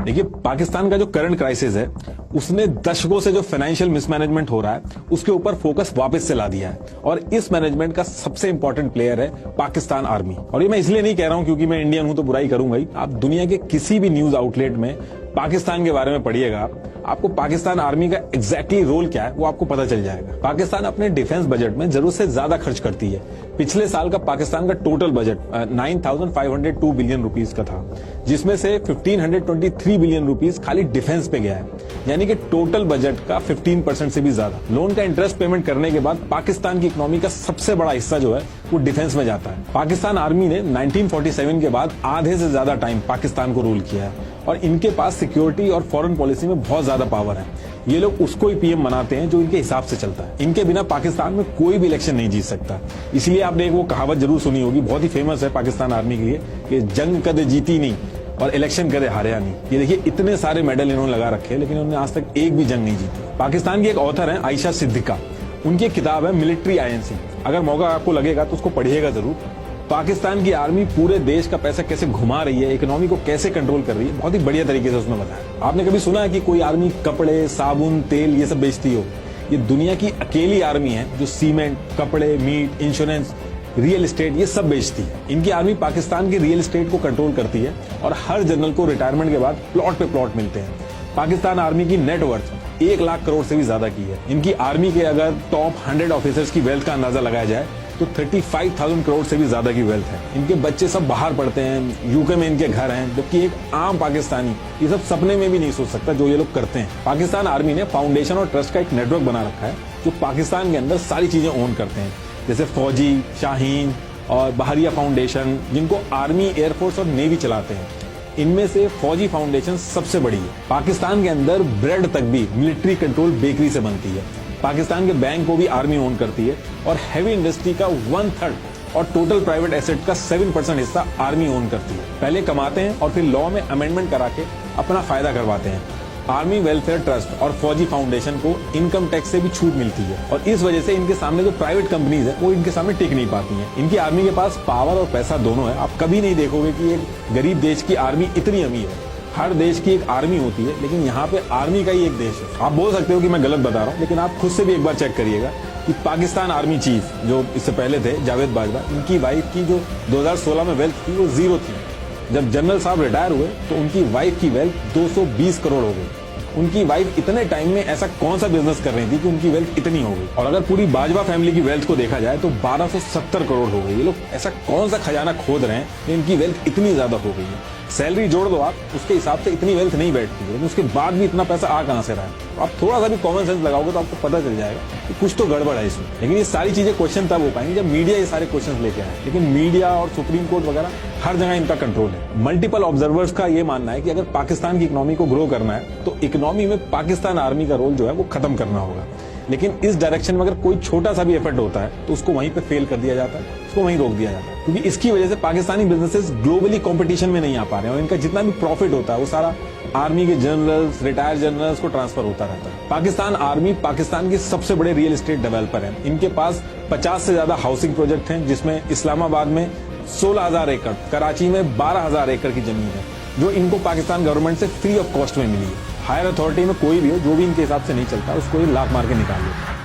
देखिए, पाकिस्तान का जो करंट क्राइसिस है उसने दशकों से जो फाइनेंशियल मिसमैनेजमेंट हो रहा है उसके ऊपर फोकस वापस से ला दिया है। और इस मैनेजमेंट का सबसे इंपॉर्टेंट प्लेयर है पाकिस्तान आर्मी। और ये मैं इसलिए नहीं कह रहा हूं क्योंकि मैं इंडियन हूं तो बुराई करूंगा ही। आप दुनिया के किसी भी न्यूज आउटलेट में पाकिस्तान के बारे में पढ़िएगा, आपको पाकिस्तान आर्मी का एग्जैक्टली रोल क्या है वो आपको पता चल जाएगा। पाकिस्तान अपने डिफेंस बजट में जरूरत से ज्यादा खर्च करती है। पिछले साल का पाकिस्तान का टोटल बजट 9,502 बिलियन रुपीस का था, जिसमें से 1,523 बिलियन रुपीस खाली डिफेंस पे गया है, यानी कि टोटल बजट का 15% से भी ज्यादा। लोन का इंटरेस्ट पेमेंट करने के बाद पाकिस्तान की इकोनॉमी का सबसे बड़ा हिस्सा जो है वो डिफेंस में जाता है। पाकिस्तान आर्मी ने 1947 के बाद आधे से ज्यादा टाइम पाकिस्तान को रूल किया है और इनके पास सिक्योरिटी और फॉरेन पॉलिसी में बहुत ज्यादा पावर है। ये लोग उसको ही पीएम बनाते हैं जो इनके हिसाब से चलता है। इनके बिना पाकिस्तान में कोई भी इलेक्शन नहीं जीत सकता। इसलिए आपने एक वो कहावत जरूर सुनी होगी, बहुत ही फेमस है पाकिस्तान आर्मी के लिए, कि जंग कदे जीती नहीं और इलेक्शन कदे हारे नहीं। ये देखिए, इतने सारे मेडल इन्होंने लगा रखे हैं लेकिन उन्होंने आज तक एक भी जंग नहीं जीती। पाकिस्तान की एक ऑथर है आयशा सिद्दीका, उनकी एक किताब है मिलिट्री आईएनसी। अगर मौका आपको लगेगा तो उसको पढ़िएगा जरूर। पाकिस्तान की आर्मी पूरे देश का पैसा कैसे घुमा रही है, इकोनॉमी को कैसे कंट्रोल कर रही है, बहुत ही बढ़िया तरीके से उसमें बताया। आपने कभी सुना है कि कोई आर्मी कपड़े, साबुन, तेल ये सब बेचती हो? ये दुनिया की अकेली आर्मी है जो सीमेंट, कपड़े, मीट, इंश्योरेंस, रियल एस्टेट ये सब बेचती है। इनकी आर्मी पाकिस्तान के रियल एस्टेट को कंट्रोल करती है और हर जनरल को रिटायरमेंट के बाद प्लॉट पे प्लॉट मिलते हैं। पाकिस्तान आर्मी की नेटवर्थ 1 लाख करोड़ से भी ज्यादा की है। इनकी आर्मी के अगर टॉप 100 ऑफिसर्स की वेल्थ का अंदाजा लगाया जाए तो 35,000 करोड़ से भी ज्यादा की वेल्थ है। इनके बच्चे सब बाहर पढ़ते हैं, यूके में इनके घर हैं, जबकि एक आम पाकिस्तानी ये सब सपने में भी नहीं सोच सकता जो ये लोग करते हैं। पाकिस्तान आर्मी ने फाउंडेशन और ट्रस्ट का एक नेटवर्क बना रखा है जो पाकिस्तान के अंदर सारी चीजें ओन करते हैं, जैसे फौजी, शाहीन और बहरिया फाउंडेशन, जिनको आर्मी, एयरफोर्स और नेवी चलाते हैं। इनमें से फौजी फाउंडेशन सबसे बड़ी है। पाकिस्तान के अंदर ब्रेड तक भी मिलिट्री कंट्रोल बेकरी से बनती है। पाकिस्तान के बैंक को भी आर्मी ओन करती है और हैवी इंडस्ट्री का 1/3 और टोटल प्राइवेट एसेट का 7% हिस्सा आर्मी ओन करती है। पहले कमाते हैं और फिर लॉ में अमेंडमेंट करा के अपना फायदा करवाते हैं। आर्मी वेलफेयर ट्रस्ट और फौजी फाउंडेशन को इनकम टैक्स से भी छूट मिलती है और इस वजह से इनके सामने जो प्राइवेट कंपनीज है वो इनके सामने टिक नहीं पाती हैं। इनकी आर्मी के पास पावर और पैसा दोनों है। आप कभी नहीं देखोगे कि एक गरीब देश की आर्मी इतनी अमीर है। हर देश की एक आर्मी होती है, लेकिन यहाँ पे आर्मी का ही एक देश है। आप बोल सकते हो कि मैं गलत बता रहा हूँ, लेकिन आप खुद से भी एक बार चेक करिएगा कि पाकिस्तान आर्मी चीफ जो इससे पहले थे जावेद बाजवा, इनकी वाइफ की जो 2016 में वेल्थ थी वो 0 थी। जब जनरल साहब रिटायर हुए तो उनकी वाइफ की वेल्थ 220 करोड़ हो गई। उनकी वाइफ इतने टाइम में ऐसा कौन सा बिजनेस कर रही थी कि उनकी वेल्थ इतनी हो गई? और अगर पूरी बाजवा फैमिली की वेल्थ को देखा जाए तो 1270 करोड़ हो गई। ये लोग ऐसा कौन सा खजाना खोद रहे हैं कि इनकी वेल्थ इतनी ज्यादा हो गई है? सैलरी जोड़ दो आप, उसके हिसाब से इतनी वेल्थ नहीं बैठती है, लेकिन उसके बाद भी इतना पैसा आ कहां से रहा है? आप थोड़ा सा भी कॉमन सेंस लगाओगे तो आपको पता चल जाएगा कि कुछ तो गड़बड़ है इसमें। लेकिन ये सारी चीजें क्वेश्चन तब हो पाएंगी जब मीडिया ये सारे क्वेश्चन लेके आए। लेकिन मीडिया और सुप्रीम कोर्ट वगैरह हर जगह इनका कंट्रोल है। मल्टीपल ऑब्जर्वर्स का ये मानना है कि अगर पाकिस्तान की इकोनॉमी को ग्रो करना है तो इकोनॉमी में पाकिस्तान आर्मी का रोल जो है वो खत्म करना होगा। लेकिन इस डायरेक्शन में अगर कोई छोटा सा भी एफर्ट होता है तो उसको वहीं पे फेल कर दिया जाता है, उसको वहीं रोक दिया जाता है, क्योंकि इसकी वजह से पाकिस्तानी बिजनेसेस ग्लोबली कंपटीशन में नहीं आ पा रहे हैं और इनका जितना भी प्रॉफिट होता है वो सारा आर्मी के जनरल्स, रिटायर्ड जनरल्स को ट्रांसफर होता रहता है। पाकिस्तान आर्मी पाकिस्तान के सबसे बड़े रियल एस्टेट डेवलपर है। इनके पास 50 से ज्यादा हाउसिंग प्रोजेक्ट हैं, जिसमें इस्लामाबाद में 16,000 एकड़, कराची में 12,000 एकड़ की जमीन है जो इनको पाकिस्तान गवर्नमेंट से फ्री ऑफ कॉस्ट में मिली है। हायर अथॉरिटी में कोई भी हो जो भी इनके हिसाब से नहीं चलता उसको ये लात मार के निकाल देता है।